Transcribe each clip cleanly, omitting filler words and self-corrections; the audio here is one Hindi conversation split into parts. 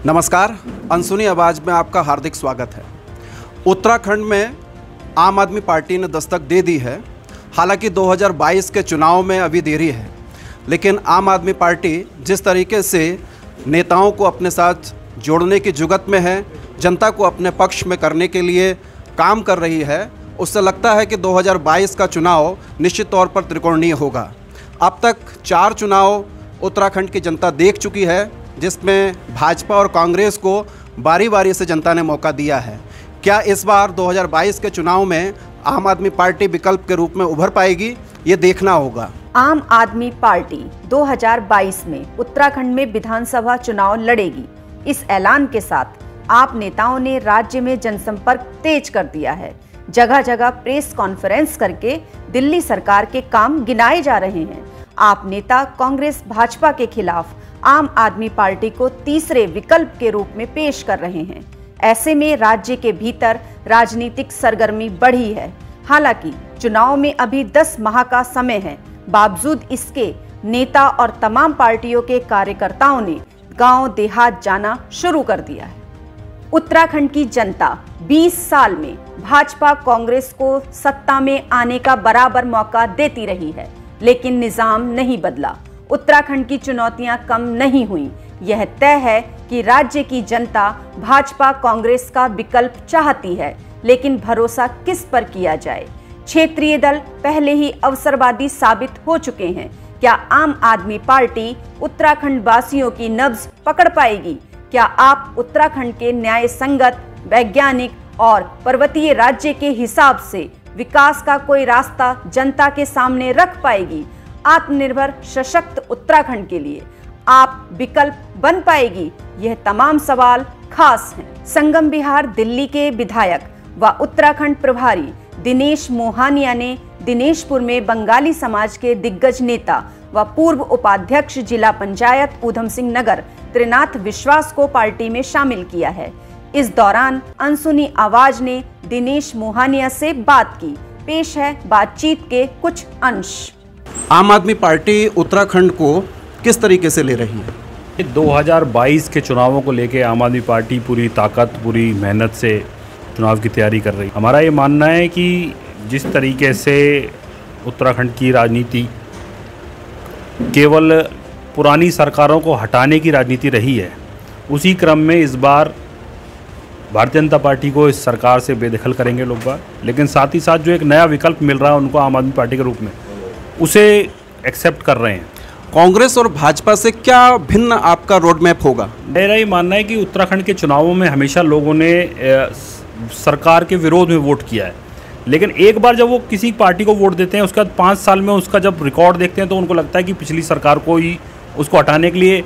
नमस्कार, अनसुनी आवाज़ में आपका हार्दिक स्वागत है। उत्तराखंड में आम आदमी पार्टी ने दस्तक दे दी है। हालांकि 2022 के चुनाव में अभी देरी है, लेकिन आम आदमी पार्टी जिस तरीके से नेताओं को अपने साथ जोड़ने की जुगत में है, जनता को अपने पक्ष में करने के लिए काम कर रही है, उससे लगता है कि 2022 का चुनाव निश्चित तौर पर त्रिकोणीय होगा। अब तक 4 चुनाव उत्तराखंड की जनता देख चुकी है, जिसमें भाजपा और कांग्रेस को बारी बारी से जनता ने मौका दिया है। क्या इस बार 2022 के चुनाव में आम आदमी पार्टी विकल्प के रूप में उभर पाएगी, ये देखना होगा। आम आदमी पार्टी 2022 में उत्तराखंड में विधानसभा चुनाव लड़ेगी। इस ऐलान के साथ आप नेताओं ने राज्य में जनसंपर्क तेज कर दिया है। जगह जगह प्रेस कॉन्फ्रेंस करके दिल्ली सरकार के काम गिनाए जा रहे हैं। आप नेता कांग्रेस भाजपा के खिलाफ आम आदमी पार्टी को तीसरे विकल्प के रूप में पेश कर रहे हैं। ऐसे में राज्य के भीतर राजनीतिक सरगर्मी बढ़ी है। हालांकि चुनाव में अभी 10 माह का समय है। बावजूद इसके नेता और तमाम पार्टियों के कार्यकर्ताओं ने गांव देहात जाना शुरू कर दिया है। उत्तराखंड की जनता 20 साल में भाजपा कांग्रेस को सत्ता में आने का बराबर मौका देती रही है, लेकिन निजाम नहीं बदला। उत्तराखंड की चुनौतियां कम नहीं हुई। यह तय है कि राज्य की जनता भाजपा कांग्रेस का विकल्प चाहती है, लेकिन भरोसा किस पर किया जाए। क्षेत्रीय दल पहले ही अवसरवादी साबित हो चुके हैं। क्या आम आदमी पार्टी उत्तराखंड वासियों की नब्ज पकड़ पाएगी? क्या आप उत्तराखंड के न्याय संगत, वैज्ञानिक और पर्वतीय राज्य के हिसाब से विकास का कोई रास्ता जनता के सामने रख पाएगी? आत्मनिर्भर सशक्त उत्तराखंड के लिए आप विकल्प बन पाएगी? यह तमाम सवाल खास हैं। संगम विहार दिल्ली के विधायक व उत्तराखंड प्रभारी दिनेश मोहानिया ने दिनेशपुर में बंगाली समाज के दिग्गज नेता व पूर्व उपाध्यक्ष जिला पंचायत ऊधम सिंह नगर त्रिनाथ विश्वास को पार्टी में शामिल किया है। इस दौरान अनसुनी आवाज ने दिनेश मोहानिया से बात की। पेश है बातचीत के कुछ अंश। आम आदमी पार्टी उत्तराखंड को किस तरीके से ले रही है? 2022 के चुनावों को लेके आम आदमी पार्टी पूरी ताकत, पूरी मेहनत से चुनाव की तैयारी कर रही है। हमारा ये मानना है कि जिस तरीके से उत्तराखंड की राजनीति केवल पुरानी सरकारों को हटाने की राजनीति रही है, उसी क्रम में इस बार भारतीय जनता पार्टी को इस सरकार से बेदखल करेंगे लोग बार, लेकिन साथ ही साथ जो एक नया विकल्प मिल रहा है उनको आम आदमी पार्टी के रूप में, उसे एक्सेप्ट कर रहे हैं। कांग्रेस और भाजपा से क्या भिन्न आपका रोड मैप होगा? मेरा ये मानना है कि उत्तराखंड के चुनावों में हमेशा लोगों ने सरकार के विरोध में वोट किया है, लेकिन एक बार जब वो किसी पार्टी को वोट देते हैं, उसके बाद 5 साल में उसका जब रिकॉर्ड देखते हैं तो उनको लगता है कि पिछली सरकार को ही उसको हटाने के लिए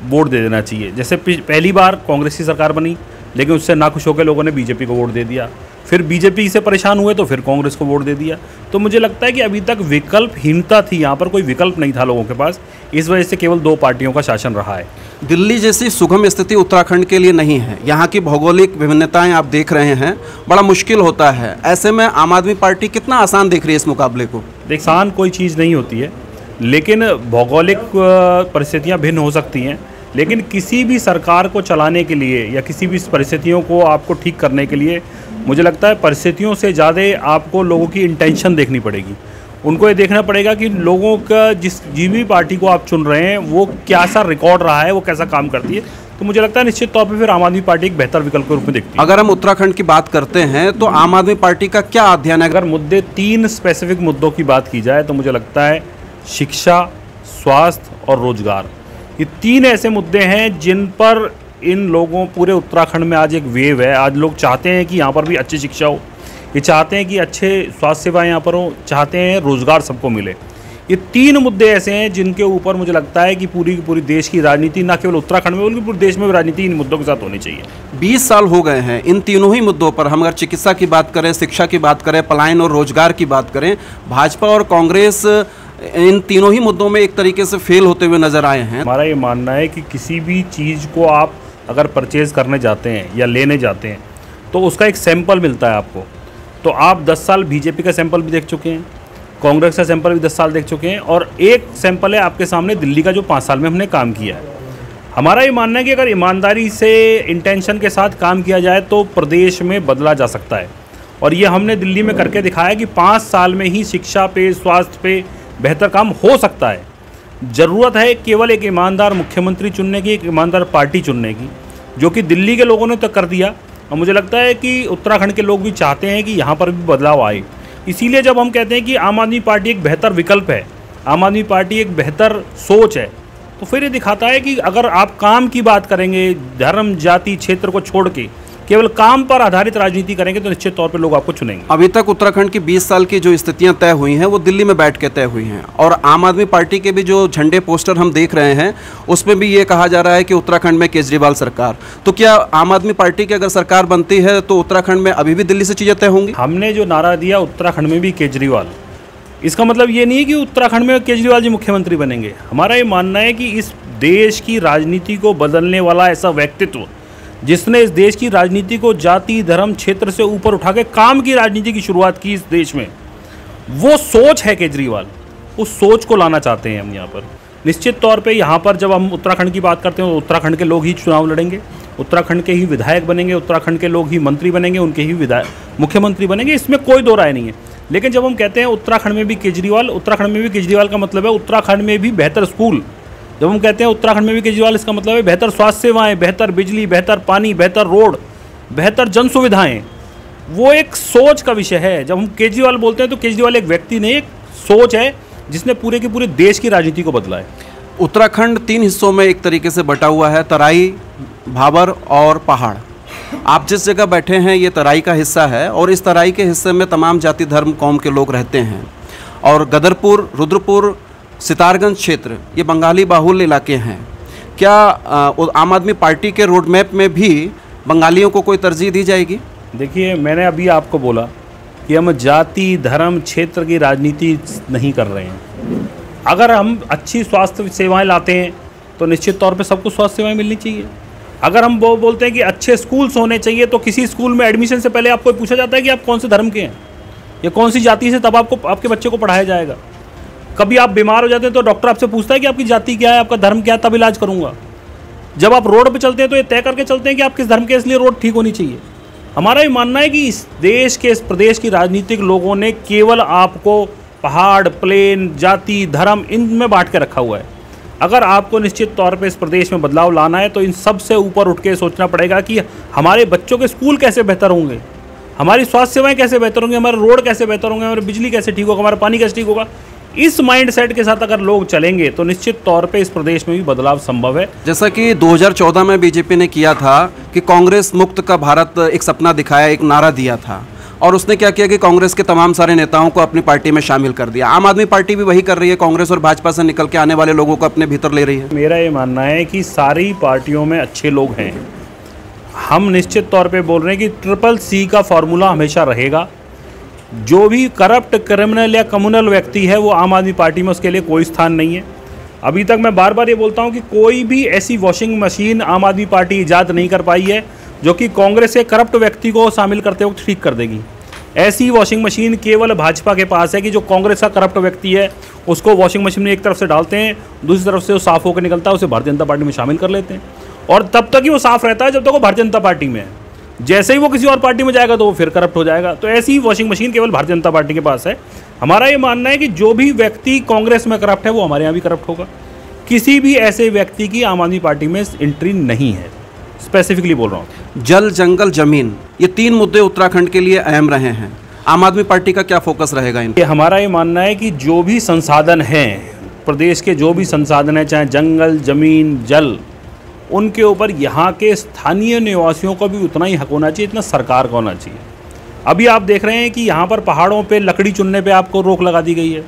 वोट दे देना चाहिए। जैसे पहली बार कांग्रेस की सरकार बनी, लेकिन उससे नाखुश होकर लोगों ने बीजेपी को वोट दे दिया। फिर बीजेपी से परेशान हुए तो फिर कांग्रेस को वोट दे दिया। तो मुझे लगता है कि अभी तक विकल्पहीनता थी, यहाँ पर कोई विकल्प नहीं था लोगों के पास। इस वजह से केवल 2 पार्टियों का शासन रहा है। दिल्ली जैसी सुगम स्थिति उत्तराखंड के लिए नहीं है। यहाँ की भौगोलिक विभिन्नताएं आप देख रहे हैं, बड़ा मुश्किल होता है। ऐसे में आम आदमी पार्टी कितना आसान देख रही है इस मुकाबले को? आसान कोई चीज़ नहीं होती है, लेकिन भौगोलिक परिस्थितियाँ भिन्न हो सकती हैं। लेकिन किसी भी सरकार को चलाने के लिए या किसी भी परिस्थितियों को आपको ठीक करने के लिए मुझे लगता है परिस्थितियों से ज़्यादा आपको लोगों की इंटेंशन देखनी पड़ेगी। उनको ये देखना पड़ेगा कि लोगों का जिस भी पार्टी को आप चुन रहे हैं वो क्या सा रिकॉर्ड रहा है, वो कैसा काम करती है। तो मुझे लगता है निश्चित तौर पे फिर आम आदमी पार्टी एक बेहतर विकल्प के रूप में दिखती है। अगर हम उत्तराखंड की बात करते हैं तो आम आदमी पार्टी का क्या अध्ययन है? अगर 3 स्पेसिफिक मुद्दों की बात की जाए तो मुझे लगता है शिक्षा, स्वास्थ्य और रोजगार, ये 3 ऐसे मुद्दे हैं जिन पर इन लोगों पूरे उत्तराखंड में आज एक वेव है। आज लोग चाहते हैं कि यहाँ पर भी अच्छी शिक्षा हो, ये चाहते हैं कि अच्छे स्वास्थ्य सेवाएं यहाँ पर हो, चाहते हैं रोजगार सबको मिले। ये 3 मुद्दे ऐसे हैं जिनके ऊपर मुझे लगता है कि पूरी की पूरी देश की राजनीति, ना केवल उत्तराखंड में बल्कि पूरे देश में राजनीति इन मुद्दों के साथ होनी चाहिए। 20 साल हो गए हैं इन तीनों ही मुद्दों पर। हम अगर चिकित्सा की बात करें, शिक्षा की बात करें, पलायन और रोजगार की बात करें, भाजपा और कांग्रेस इन तीनों ही मुद्दों में एक तरीके से फेल होते हुए नजर आए हैं। हमारा ये मानना है कि किसी भी चीज़ को आप अगर परचेज़ करने जाते हैं या लेने जाते हैं तो उसका एक सैंपल मिलता है आपको। तो आप 10 साल बीजेपी का सैंपल भी देख चुके हैं, कांग्रेस का सैंपल भी 10 साल देख चुके हैं, और एक सैंपल है आपके सामने दिल्ली का जो 5 साल में हमने काम किया है। हमारा ये मानना है कि अगर ईमानदारी से इंटेंशन के साथ काम किया जाए तो प्रदेश में बदला जा सकता है, और ये हमने दिल्ली में करके दिखाया कि 5 साल में ही शिक्षा पे, स्वास्थ्य पे बेहतर काम हो सकता है। ज़रूरत है केवल एक ईमानदार मुख्यमंत्री चुनने की, एक ईमानदार पार्टी चुनने की, जो कि दिल्ली के लोगों ने तो कर दिया, और मुझे लगता है कि उत्तराखंड के लोग भी चाहते हैं कि यहाँ पर भी बदलाव आए। इसीलिए जब हम कहते हैं कि आम आदमी पार्टी एक बेहतर विकल्प है, आम आदमी पार्टी एक बेहतर सोच है, तो फिर ये दिखाता है कि अगर आप काम की बात करेंगे, धर्म जाति क्षेत्र को छोड़ के केवल काम पर आधारित राजनीति करेंगे, तो निश्चित तौर पे लोग आपको चुनेंगे। अभी तक उत्तराखंड की 20 साल की जो स्थितियां तय हुई हैं वो दिल्ली में बैठ के तय हुई हैं, और आम आदमी पार्टी के भी जो झंडे पोस्टर हम देख रहे हैं उसमें भी ये कहा जा रहा है कि उत्तराखंड में केजरीवाल सरकार। तो क्या आम आदमी पार्टी की अगर सरकार बनती है तो उत्तराखंड में अभी भी दिल्ली से चीज़ें तय होंगी? हमने जो नारा दिया उत्तराखंड में भी केजरीवाल, इसका मतलब ये नहीं है कि उत्तराखंड में केजरीवाल जी मुख्यमंत्री बनेंगे। हमारा ये मानना है कि इस देश की राजनीति को बदलने वाला ऐसा व्यक्तित्व, जिसने इस देश की राजनीति को जाति धर्म क्षेत्र से ऊपर उठा के काम की राजनीति की शुरुआत की इस देश में, वो सोच है केजरीवाल। उस सोच को लाना चाहते हैं हम यहाँ पर। निश्चित तौर पे यहाँ पर जब हम उत्तराखंड की बात करते हैं तो उत्तराखंड के लोग ही चुनाव लड़ेंगे, उत्तराखंड के ही विधायक बनेंगे, उत्तराखंड के लोग ही मंत्री बनेंगे, उनके ही मुख्यमंत्री बनेंगे, इसमें कोई दो राय नहीं है। लेकिन जब हम कहते हैं उत्तराखंड में भी केजरीवाल, उत्तराखंड में भी केजरीवाल का मतलब है उत्तराखंड में भी बेहतर स्कूल। जब हम कहते हैं उत्तराखंड में भी केजरीवाल, इसका मतलब है बेहतर स्वास्थ्य सेवाएं, बेहतर बिजली, बेहतर पानी, बेहतर रोड, बेहतर जन सुविधाएं। वो एक सोच का विषय है। जब हम केजरीवाल बोलते हैं तो केजरीवाल एक व्यक्ति नहीं, एक सोच है जिसने पूरे के पूरे देश की राजनीति को बदला है। उत्तराखंड 3 हिस्सों में एक तरीके से बटा हुआ है, तराई, भाबर और पहाड़। आप जिस जगह बैठे हैं ये तराई का हिस्सा है, और इस तराई के हिस्से में तमाम जाति धर्म कौम के लोग रहते हैं, और गदरपुर, रुद्रपुर, सितारगंज क्षेत्र ये बंगाली बाहुल्य इलाके हैं। क्या आम आदमी पार्टी के रोड मैप में भी बंगालियों को कोई तरजीह दी जाएगी? देखिए, मैंने अभी आपको बोला कि हम जाति धर्म क्षेत्र की राजनीति नहीं कर रहे हैं। अगर हम अच्छी स्वास्थ्य सेवाएं लाते हैं तो निश्चित तौर पे सबको स्वास्थ्य सेवाएं मिलनी चाहिए। अगर हम वो बोलते हैं कि अच्छे स्कूल्स होने चाहिए, तो किसी स्कूल में एडमिशन से पहले आपको पूछा जाता है कि आप कौन से धर्म के हैं या कौन सी जाति से, तब आपके बच्चे को पढ़ाया जाएगा। कभी आप बीमार हो जाते हैं तो डॉक्टर आपसे पूछता है कि आपकी जाति क्या है, आपका धर्म क्या है, तब इलाज करूंगा। जब आप रोड पे चलते हैं तो ये तय करके चलते हैं कि आप किस धर्म के, इसलिए रोड ठीक होनी चाहिए। हमारा ये मानना है कि इस देश के, इस प्रदेश की राजनीतिक लोगों ने केवल आपको पहाड़, प्लेन, जाति, धर्म इनमें बांट के रखा हुआ है। अगर आपको निश्चित तौर पे इस प्रदेश में बदलाव लाना है तो इन सब से ऊपर उठ के सोचना पड़ेगा कि हमारे बच्चों के स्कूल कैसे बेहतर होंगे, हमारी स्वास्थ्य सेवाएं कैसे बेहतर होंगे, हमारे रोड कैसे बेहतर होंगे, हमारी बिजली कैसे ठीक होगा, हमारा पानी कैसे ठीक होगा। इस माइंड सेट के साथ अगर लोग चलेंगे तो निश्चित तौर पे इस प्रदेश में भी बदलाव संभव है। जैसा कि 2014 में बीजेपी ने किया था कि कांग्रेस मुक्त का भारत एक सपना दिखाया, एक नारा दिया था, और उसने क्या किया कि कांग्रेस के तमाम सारे नेताओं को अपनी पार्टी में शामिल कर दिया। आम आदमी पार्टी भी वही कर रही है, कांग्रेस और भाजपा से निकल के आने वाले लोगों को अपने भीतर ले रही है। मेरा ये मानना है कि सारी पार्टियों में अच्छे लोग हैं। हम निश्चित तौर पे बोल रहे हैं कि CCC का फॉर्मूला हमेशा रहेगा। जो भी करप्ट, क्रिमिनल या कम्युनल व्यक्ति है वो आम आदमी पार्टी में, उसके लिए कोई स्थान नहीं है। अभी तक मैं बार बार ये बोलता हूँ कि कोई भी ऐसी वॉशिंग मशीन आम आदमी पार्टी ईजाद नहीं कर पाई है जो कि कांग्रेस के करप्ट व्यक्ति को शामिल करते वक्त ठीक कर देगी। ऐसी वॉशिंग मशीन केवल भाजपा के पास है कि जो कांग्रेस का करप्ट व्यक्ति है उसको वॉशिंग मशीन में एक तरफ से डालते हैं, दूसरी तरफ से वो साफ होकर निकलता है, उसे भारतीय जनता पार्टी में शामिल कर लेते हैं, और तब तक ही वो साफ रहता है जब तक वो भारतीय जनता पार्टी में है। जैसे ही वो किसी और पार्टी में जाएगा तो वो फिर करप्ट हो जाएगा। तो ऐसी वॉशिंग मशीन केवल भारतीय जनता पार्टी के पास है। हमारा ये मानना है कि जो भी व्यक्ति कांग्रेस में करप्ट है वो हमारे यहाँ भी करप्ट होगा। किसी भी ऐसे व्यक्ति की आम आदमी पार्टी में एंट्री नहीं है, स्पेसिफिकली बोल रहा हूँ। जल, जंगल, जमीन, ये 3 मुद्दे उत्तराखंड के लिए अहम रहे हैं। आम आदमी पार्टी का क्या फोकस रहेगा इन? हमारा ये मानना है कि जो भी संसाधन हैं, प्रदेश के जो भी संसाधन हैं, चाहे जंगल, जमीन, जल, उनके ऊपर यहाँ के स्थानीय निवासियों को भी उतना ही हक होना चाहिए जितना सरकार का होना चाहिए। अभी आप देख रहे हैं कि यहाँ पर पहाड़ों पे लकड़ी चुनने पे आपको रोक लगा दी गई है,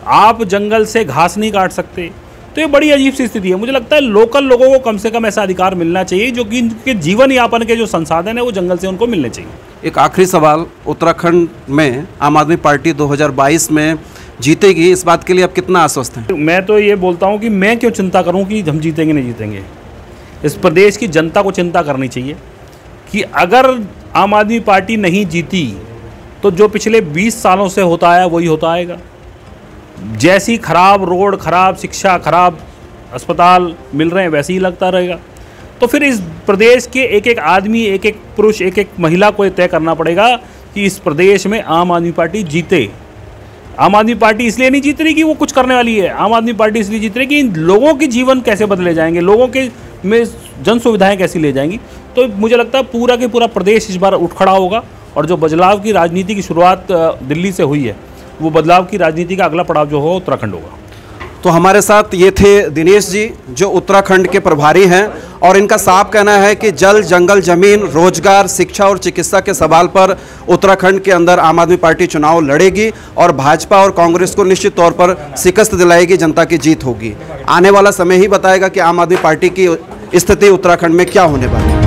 आप जंगल से घास नहीं काट सकते। तो ये बड़ी अजीब सी स्थिति है। मुझे लगता है लोकल लोगों को कम से कम ऐसा अधिकार मिलना चाहिए जो कि इनके जीवन यापन के जो संसाधन है वो जंगल से उनको मिलने चाहिए। एक आखिरी सवाल, उत्तराखंड में आम आदमी पार्टी 2022 में जीतेगी, इस बात के लिए आप कितना आश्वस्त हैं? मैं तो ये बोलता हूँ कि मैं क्यों चिंता करूँ कि हम जीतेंगे नहीं जीतेंगे। इस प्रदेश की जनता को चिंता करनी चाहिए कि अगर आम आदमी पार्टी नहीं जीती तो जो पिछले 20 सालों से होता आया वही होता आएगा। जैसी खराब रोड, खराब शिक्षा, खराब अस्पताल मिल रहे हैं वैसे ही लगता रहेगा। तो फिर इस प्रदेश के एक एक आदमी, एक एक पुरुष, एक एक महिला को तय करना पड़ेगा कि इस प्रदेश में आम आदमी पार्टी जीते। आम आदमी पार्टी इसलिए नहीं जीत रही कि वो कुछ करने वाली है, आम आदमी पार्टी इसलिए जीत रही कि इन लोगों के जीवन कैसे बदले जाएंगे, लोगों के में जन सुविधाएँ कैसी ले जाएंगी। तो मुझे लगता है पूरा के पूरा प्रदेश इस बार उठ खड़ा होगा और जो बदलाव की राजनीति की शुरुआत दिल्ली से हुई है, वो बदलाव की राजनीति का अगला पड़ाव जो हो उत्तराखंड होगा। तो हमारे साथ ये थे दिनेश जी, जो उत्तराखंड के प्रभारी हैं, और इनका साफ कहना है कि जल, जंगल, जमीन, रोजगार, शिक्षा और चिकित्सा के सवाल पर उत्तराखंड के अंदर आम आदमी पार्टी चुनाव लड़ेगी और भाजपा और कांग्रेस को निश्चित तौर पर शिकस्त दिलाएगी, जनता की जीत होगी। आने वाला समय ही बताएगा कि आम आदमी पार्टी की स्थिति उत्तराखंड में क्या होने वाली है।